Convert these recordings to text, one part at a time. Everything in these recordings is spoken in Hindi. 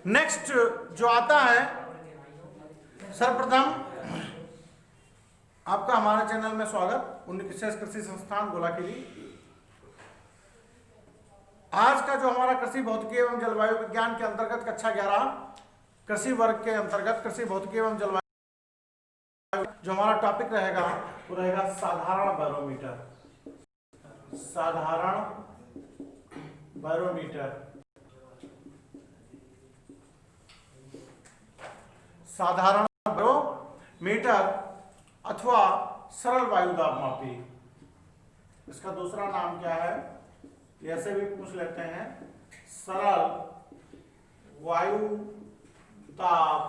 नेक्स्ट जो आता है, सर्वप्रथम आपका हमारे चैनल में स्वागत। उन्नीस कृषि संस्थान गोलाकिरी। आज का जो हमारा कृषि भौतिकी एवं जलवायु विज्ञान के अंतर्गत कक्षा 11 कृषि वर्ग के अंतर्गत कृषि भौतिकी एवं जलवायु जो हमारा टॉपिक रहेगा वो रहेगा साधारण बैरोमीटर। साधारण बैरोमीटर, साधारण बैरोमीटर अथवा सरल वायुदाब मापी। इसका दूसरा नाम क्या है, ऐसे भी पूछ लेते हैं, सरल वायुदाब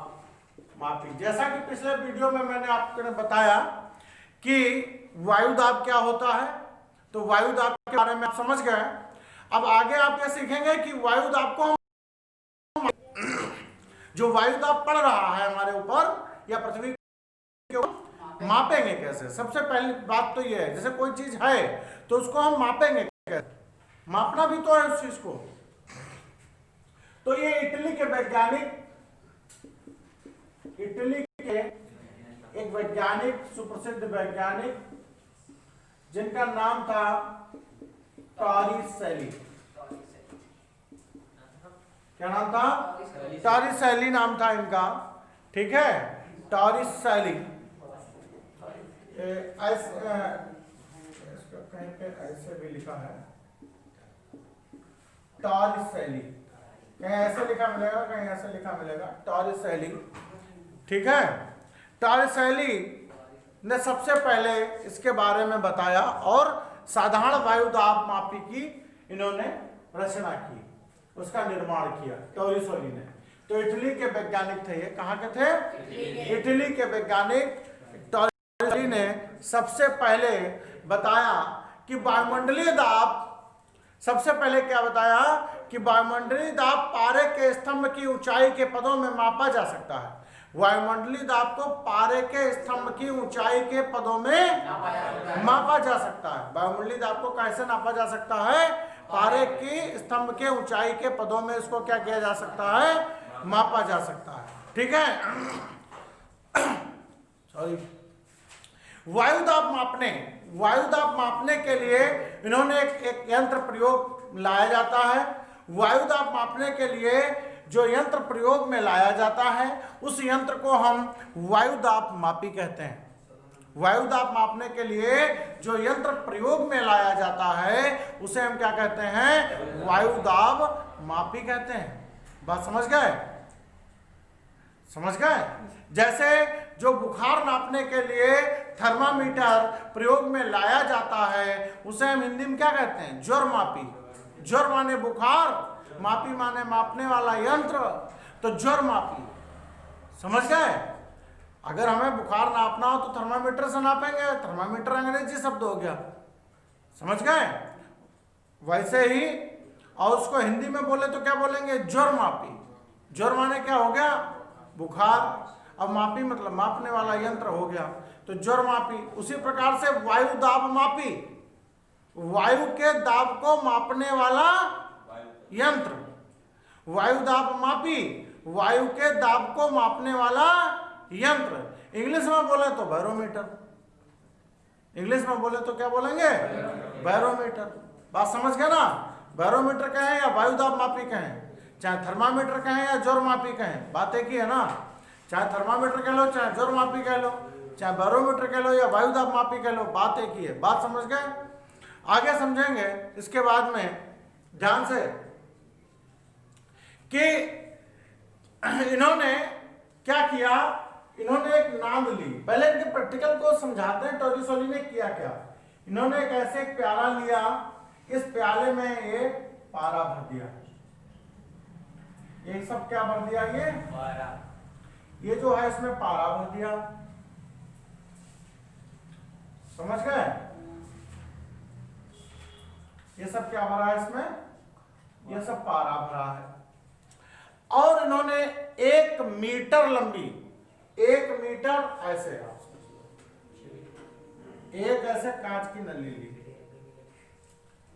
मापी। जैसा कि पिछले वीडियो में मैंने आपको बताया कि वायुदाब क्या होता है, तो वायुदाब के बारे में आप समझ गए। अब आगे आप ये सीखेंगे कि वायुदाब को जो वायुदाब पड़ रहा है हमारे ऊपर या पृथ्वी के ऊपर मापेंगे कैसे। सबसे पहली बात तो ये है, जैसे कोई चीज है तो उसको हम मापेंगे कैसे, मापना भी तो है उस चीज को। तो ये इटली के एक वैज्ञानिक, सुप्रसिद्ध वैज्ञानिक जिनका नाम था टॉरिसेली। क्या नाम था? टॉरिसेली नाम था इनका, ठीक है। टॉरिसेली कहीं पे ऐसे भी लिखा है, टॉरिसेली, कहीं ऐसे लिखा मिलेगा, कहीं ऐसे लिखा मिलेगा, टॉरिसेली, ठीक है। टॉरिसेली ने सबसे पहले इसके बारे में बताया और साधारण वायुदाब मापी की इन्होंने रचना की, उसका निर्माण किया टॉरिसेली ने। तो इटली के वैज्ञानिक थे ये। कहाँ के थे? इटली के वैज्ञानिक टॉरिसेली ने सबसे पहले बताया कि वायुमंडलीय दाब, सबसे पहले क्या बताया कि वायुमंडलीय दाब पारे के स्तंभ की ऊंचाई के पदों में मापा जा सकता है। वायुमंडलीय दाब को पारे के स्तंभ की ऊंचाई के पदों में मापा जा सकता है। वायुमंडलीय दाब को कैसे नापा जा सकता है? पारे की स्तंभ के ऊंचाई के पदों में इसको क्या किया जा सकता है? मापा जा सकता है, ठीक है। सॉरी। वायुदाब मापने के लिए इन्होंने एक यंत्र प्रयोग लाया जाता है। वायुदाब मापने के लिए जो यंत्र प्रयोग में लाया जाता है उस यंत्र को हम वायुदाब मापी कहते हैं। वायुदाब मापने के लिए जो यंत्र प्रयोग में लाया जाता है उसे हम क्या कहते हैं? वायुदाब मापी कहते हैं। बात समझ गए? समझ गए? जैसे जो बुखार नापने के लिए थर्मामीटर प्रयोग में लाया जाता है उसे हम हिंदी में क्या कहते हैं? ज्वर मापी। ज्वर माने बुखार, मापी माने मापने वाला यंत्र, तो ज्वर मापी। समझ गए? अगर हमें बुखार नापना हो तो थर्मामीटर से नापेंगे। थर्मामीटर अंग्रेजी शब्द हो गया, समझ गए? वैसे ही और उसको हिंदी में बोले तो क्या बोलेंगे? ज्वर मापी। ज्वर माने क्या हो गया? बुखार। अब मापी मतलब मापने वाला यंत्र हो गया, तो ज्वर मापी। उसी प्रकार से वायु दाब मापी, वायु के दाब को मापने वाला यंत्र। वायु दाब मापी, वायु के दाब को मापने वाला यंत्र। इंग्लिश में बोले तो बैरोमीटर। इंग्लिश में बोले तो क्या बोलेंगे? बैरोमीटर। बात समझ गए ना? बैरोमीटर कहें या वायुदाब मापी कहें, चाहे थर्मामीटर कहें या ज्वर मापी कहें, बात एक ही है ना। चाहे थर्मामीटर कह लो, चाहे ज्वर मापी कह लो, चाहे बैरोमीटर कह लो या वायुदाब मापी कह लो, बात एक ही है। बात समझ गए? आगे समझेंगे इसके बाद में ध्यान से कि इन्होंने क्या किया। इन्होंने एक नांद ली। पहले इनके प्रैक्टिकल को समझाते हैं टॉरिसेली ने किया क्या। इन्होंने एक ऐसे प्याला लिया, इस प्याले में ये पारा भर दिया। ये सब क्या भर दिया? ये पारा। ये जो है इसमें पारा भर दिया। समझ गए? ये सब क्या भरा है इसमें? ये सब पारा भरा है। और इन्होंने 1 मीटर लंबी, 1 मीटर ऐसे, एक ऐसे कांच की नली ली।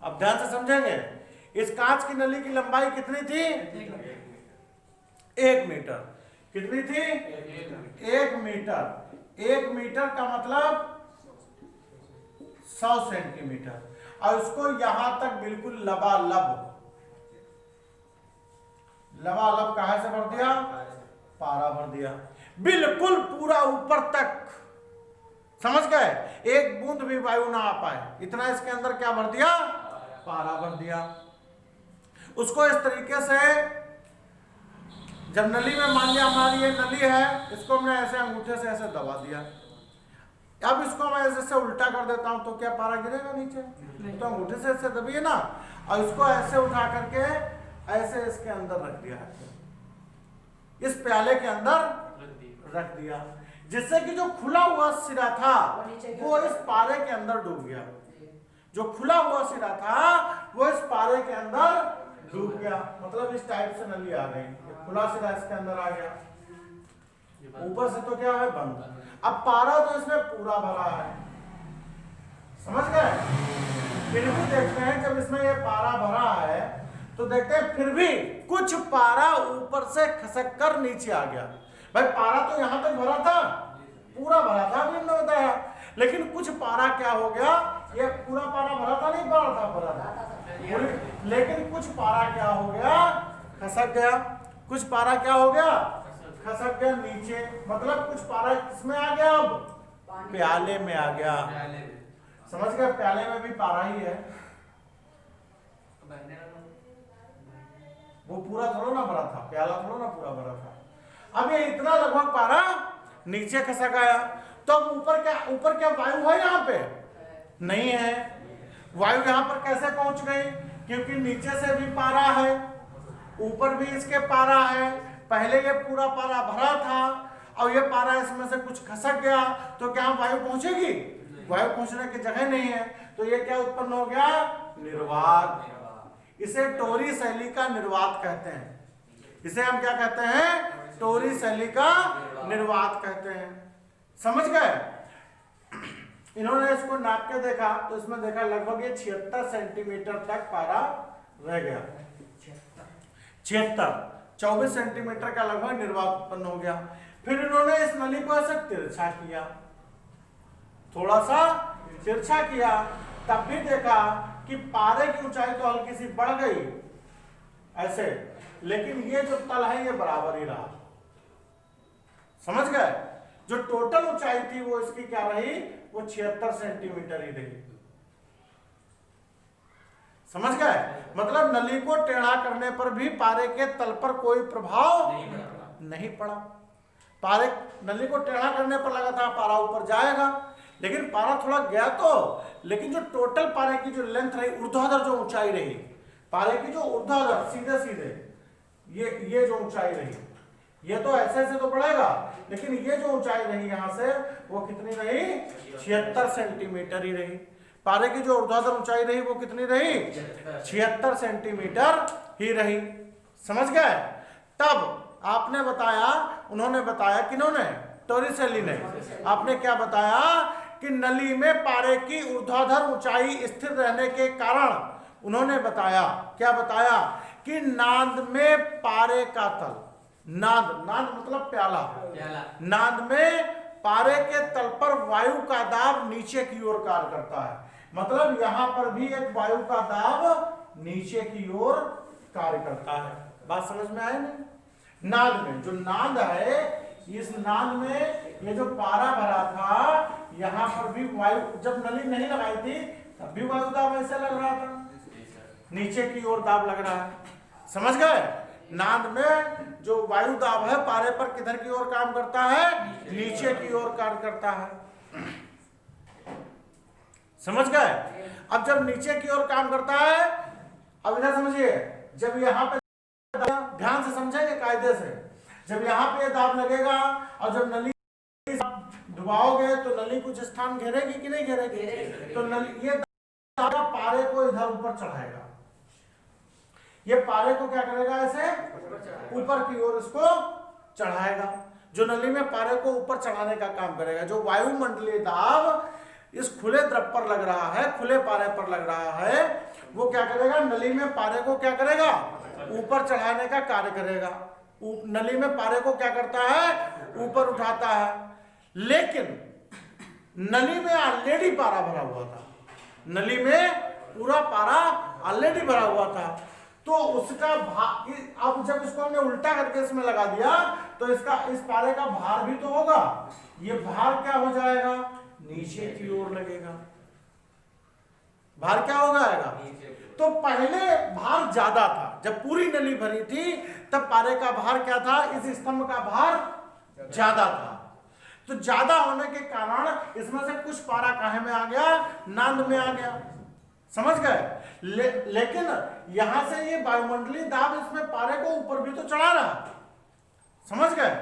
अब ध्यान से समझेंगे, इस कांच की नली की लंबाई कितनी थी? 1 मीटर। कितनी थी? 1 मीटर। 1 मीटर का मतलब 100 सेंटीमीटर। और उसको यहां तक बिल्कुल लबालब कहां से भर दिया? पारा भर दिया, बिल्कुल पूरा ऊपर तक। समझ गए? एक बूंद भी वायु ना आ पाए, इतना इसके अंदर क्या भर दिया? पारा भर दिया। उसको इस तरीके से, जब नली में, मान लिया हमारी ये नली है, इसको हमने ऐसे अंगूठे से ऐसे दबा दिया। अब इसको मैं ऐसे उल्टा कर देता हूं तो क्या पारा गिरेगा नीचे? तो अंगूठे से ऐसे दबिए ना, और इसको ऐसे उठा करके ऐसे इसके अंदर रख दिया, इस प्याले के अंदर रख दिया, जिससे कि जो खुला हुआ सिरा था वो इस पारे के अंदर डूब गया। जो खुला हुआ सिरा था वो इस पारे के अंदर डूब गया। मतलब इस टाइप से नली आ गई, खुला सिरा इसके अंदर आ गया, ऊपर से तो क्या है? बंद। अब पारा तो इसमें पूरा भरा है, समझ गए? फिर भी देखते हैं, जब इसमें ये पारा भरा है तो देखते हैं फिर भी कुछ पारा ऊपर से खसक कर नीचे आ गया। भाई पारा तो यहां तक भरा था, पूरा भरा था, अभी हमने बताया, लेकिन कुछ पारा क्या हो गया? ये पूरा पारा भरा था? नहीं भरा था, लेकिन कुछ पारा क्या हो गया? खसक गया। कुछ पारा क्या हो गया? खसक गया नीचे। मतलब कुछ पारा किसमें आ गया? अब प्याले में आ गया। समझ गए? प्याले में भी पारा ही है, वो पूरा थोड़ा ना भरा था, प्याला थोड़ा ना पूरा भरा था। अब ये इतना लगभग पारा नीचे खसक आया, तो अब ऊपर क्या वायु है? यहाँ पे नहीं है। वायु यहाँ पर कैसे पहुंच गई? क्योंकि नीचे से भी पारा है, ऊपर भी इसके पारा है। पहले ये पूरा पारा भरा था और ये पारा इसमें से कुछ खसक गया, तो क्या वायु पहुंचेगी? वायु पहुंचने की जगह नहीं है, तो ये क्या उत्पन्न हो गया? निर्वात। इसे टोरी शैली का निर्वात कहते हैं। इसे हम क्या कहते हैं? टोरी शैली का निर्वात कहते हैं। समझ गए? इन्होंने इसको नाप के देखा तो इसमें देखा लगभग ये 76 सेंटीमीटर तक पारा रह गया। 24 सेंटीमीटर का लगभग निर्वात उत्पन्न हो गया। फिर इन्होंने इस नली को ऐसे तिरछा किया, थोड़ा सा तिरछा किया, तब भी देखा कि पारे की ऊंचाई तो हल्की सी बढ़ गई ऐसे, लेकिन ये जो तल है ये बराबर ही रहा। समझ गए? जो टोटल ऊंचाई थी वो इसकी क्या रही? वो 76 सेंटीमीटर ही रही। समझ गए? मतलब नली को टेढ़ा करने पर भी पारे के तल पर कोई प्रभाव नहीं पड़ा। पारे नली को टेढ़ा करने पर लगा था पारा ऊपर जाएगा, लेकिन पारा थोड़ा गया तो, लेकिन जो टोटल पारे की जो लेंथ रही, ऊर्ध्वाधर जो ऊंचाई रही पारे की, जो ऊर्ध्वाधर सीधे सीधे ये जो ऊंचाई रही, ये तो ऐसे तो बढ़ेगा, लेकिन ये जो ऊंचाई रही यहां से वो कितनी रही? 76 सेंटीमीटर ही रही। पारे की जो ऊर्ध्वाधर ऊंचाई रही वो कितनी रही? 76 सेंटीमीटर ही रही। समझ गए? तब आपने बताया, उन्होंने बताया, किन्होंने? टोरी शैली ने। आपने क्या बताया? कि नली में पारे की ऊर्ध्वाधर ऊंचाई स्थिर रहने के कारण उन्होंने बताया, क्या बताया? कि नाद में पारे का तल, नाद मतलब प्याला, नाद में पारे के तल पर वायु का दाब नीचे की ओर कार्य करता है। मतलब यहां पर भी एक वायु का दाब नीचे की ओर कार्य करता है। बात समझ में आए? नहीं? नाद में जो नाद है, इस नाद में ये जो पारा भरा था, यहां पर भी वायु, जब नली नहीं लगाई थी तब भी वायु दाब ऐसे लग रहा था, नीचे की ओर दाब लग रहा है। समझ गए? नाद में जो वायु दाब है पारे पर किधर की ओर काम करता है? नीचे की ओर कार्य करता है। समझ गए? अब जब नीचे की ओर काम करता है, अब इधर समझिए, जब यहाँ पे ध्यान से समझेंगे कायदे से, जब यहाँ पे दाब लगेगा और जब नली डुबाओगे तो नली कुछ स्थान घेरेगी कि नहीं घेरेगी? तो नली ये पारे को इधर ऊपर चढ़ाएगा, ये पारे को क्या करेगा? ऐसे ऊपर की ओर इसको चढ़ाएगा, जो नली में पारे को ऊपर चढ़ाने का काम करेगा। जो वायुमंडलीय दाब इस खुले द्रव पर लग रहा है, खुले पारे पर लग रहा है, वो क्या करेगा? नली में पारे को क्या करेगा? ऊपर चढ़ाने का कार्य करेगा। नली में पारे को क्या करता है, ऊपर उठाता है। लेकिन नली में ऑलरेडी पारा भरा हुआ था, नली में पूरा पारा ऑलरेडी भरा हुआ था, तो उसका भार, अब जब इसको हमने उल्टा करके इसमें लगा दिया तो इसका, इस पारे का भार भी तो होगा, ये भार क्या हो जाएगा, नीचे की ओर लगेगा। भार क्या हो जाएगा, तो पहले भार ज्यादा था, जब पूरी नली भरी थी तब पारे का भार क्या था, इस स्तंभ का भार ज्यादा था। तो ज्यादा होने के कारण इसमें से कुछ पारा काहे में आ गया, नांद में आ गया, समझ गए। लेकिन यहां से ये वायुमंडलीय दाब इसमें पारे को ऊपर भी तो चढ़ा रहा है, समझ गए,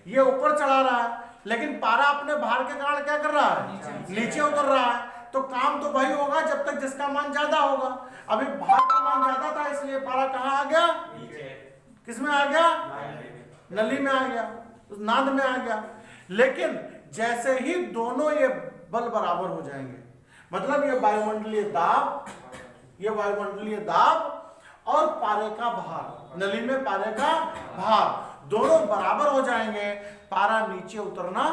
ये ऊपर चढ़ा रहा है, लेकिन पारा अपने भार के कारण क्या कर रहा है, नीचे उतर रहा है। तो काम तो वही होगा जब तक जिसका मान ज्यादा होगा। अभी भार का मान ज्यादा था इसलिए पारा कहां आ गया, किसमें आ गया, नली में आ गया, नाद में आ गया। लेकिन जैसे ही दोनों ये बल बराबर हो जाएंगे, मतलब ये वायुमंडलीय दाब और पारे का भार, नली में पारे का भार दोनों बराबर हो जाएंगे, पारा नीचे उतरना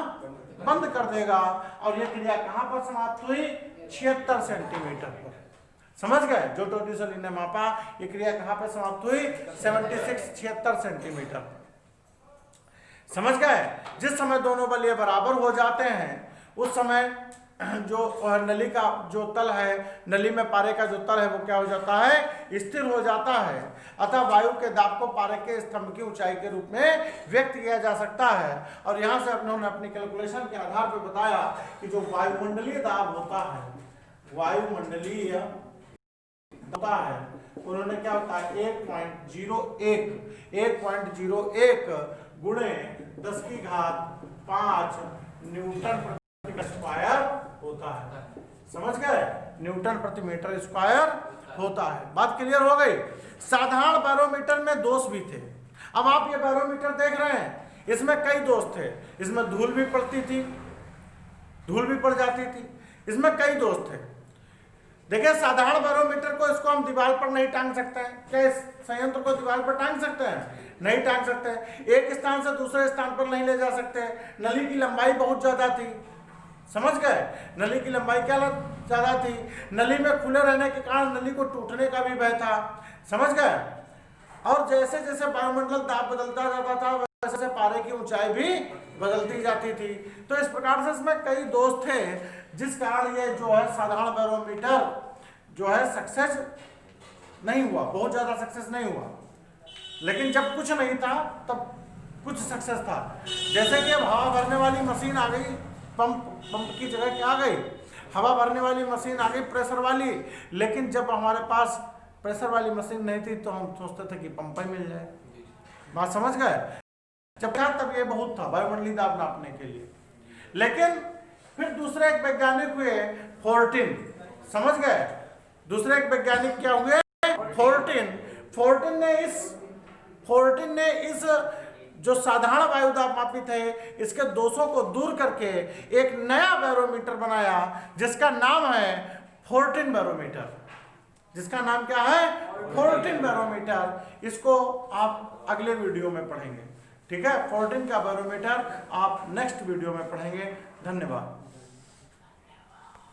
बंद कर देगा। और ये क्रिया कहां पर समाप्त हुई, 76 सेंटीमीटर पर, समझ गए। जो टोटिसोली ने मापा, ये क्रिया कहां पर समाप्त हुई, 76 सेंटीमीटर, समझ गए। जिस समय दोनों बल ये बराबर हो जाते हैं उस समय जो नली का जो तल है, नली में पारे का जो तल है वो क्या हो जाता है, स्थिर हो जाता है। अतः वायु के दाब को पारे के स्तंभ की ऊंचाई के रूप में व्यक्त किया जा सकता है। और यहाँ से उन्होंने अपनी कैलकुलेशन के आधार पर बताया कि जो वायुमंडलीय दाब होता है, वायुमंडलीय होता है, उन्होंने क्या होता है 1.01 गुणे 10⁵ न्यूटन प्रति स्क्वायर होता है, समझ गए, न्यूटन प्रति मीटर स्क्वायर होता है। बात क्लियर हो गई। साधारण बैरोमीटर में दोष भी थे। अब आप ये बैरोमीटर देख रहे हैं, इसमें कई दोष थे, इसमें धूल भी पड़ती थी, धूल भी पड़ जाती थी, इसमें कई दोष थे। देखिए साधारण बैरोमीटर को इसको हम दीवार पर नहीं टांग सकते हैं, क्या इस संयंत्र को दीवार पर टांग सकते हैं, नहीं टांग सकते। एक स्थान से दूसरे स्थान पर नहीं ले जा सकते। नली की लंबाई बहुत ज्यादा थी, समझ गए, नली की लंबाई क्या ज्यादा थी, नली में खुले रहने के कारण नली को टूटने का भी भय था, समझ गए। और जैसे जैसे वायुमंडल दाब बदलता जाता था वैसे पारे की ऊंचाई भी बदलती जाती थी। तो इस प्रकार से इसमें कई दोष थे, जिस कारण ये जो है साधारण बैरोमीटर जो है सक्सेस नहीं हुआ, बहुत ज्यादा सक्सेस नहीं हुआ। लेकिन जब कुछ नहीं था तब कुछ सक्सेस था। जैसे कि अब हवा भरने वाली मशीन आ गई, पंप की जगह क्या आ गई, हवा भरने वाली मशीन आ गई, प्रेशर वाली। लेकिन जब हमारे पास प्रेशर वाली मशीन नहीं थी तो हम सोचते थे कि पंप ही मिल जाए। बात समझ गए। जब था तब ये बहुत था वायुमंडलीय दाब नापने के लिए। लेकिन फिर दूसरे एक वैज्ञानिक हुए फोर्टिन, समझ गए, दूसरे एक वैज्ञानिक क्या हुए, फोर्टिन ने इस जो साधारण वायु दाब मापी थे इसके दोषों को दूर करके एक नया बैरोमीटर बनाया जिसका नाम है फोर्टिन बैरोमीटर। जिसका नाम क्या है, फोर्टिन बैरोमीटर। इसको आप अगले वीडियो में पढ़ेंगे, ठीक है। फोर्टिन का बैरोमीटर आप नेक्स्ट वीडियो में पढ़ेंगे। धन्यवाद।